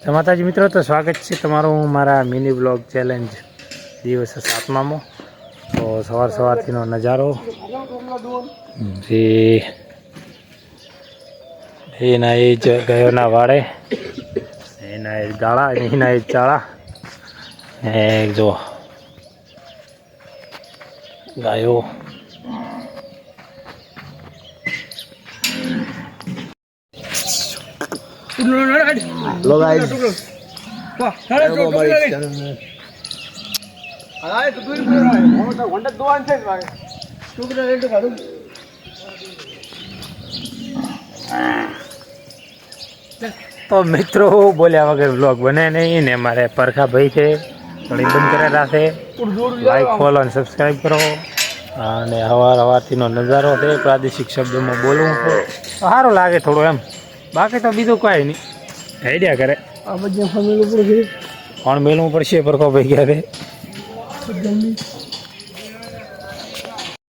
તો માતાજી મિત્રો, તો સ્વાગત છે તમારું મારા મિની બ્લોગ ચેલેન્જ દિવસ 7મામાં। તો સવારથીનો નજારો જે એના એ જ ગયોના વાડે, એના એ ગાળા, એના એ ચાળા, જો ગાયો તો મિત્રો બોલ્યા વગર બ્લોગ બને નહીં ને મારે પરખા ભાઈ છે થોડી બંધ કરેલા છે, લાઈક ફોલો અને સબસ્ક્રાઈબ કરો। અને સવારથીનો નજારો છે, પ્રાદેશિક શબ્દોમાં બોલવું છે તો સારું લાગે થોડું એમ, બાકી તો બીજું કાંઈ નહીં, આઈડિયા કરે આ બધું મેળવું પડશે, કોણ મેળવું પડશે પરખો ભાઈ ક્યારે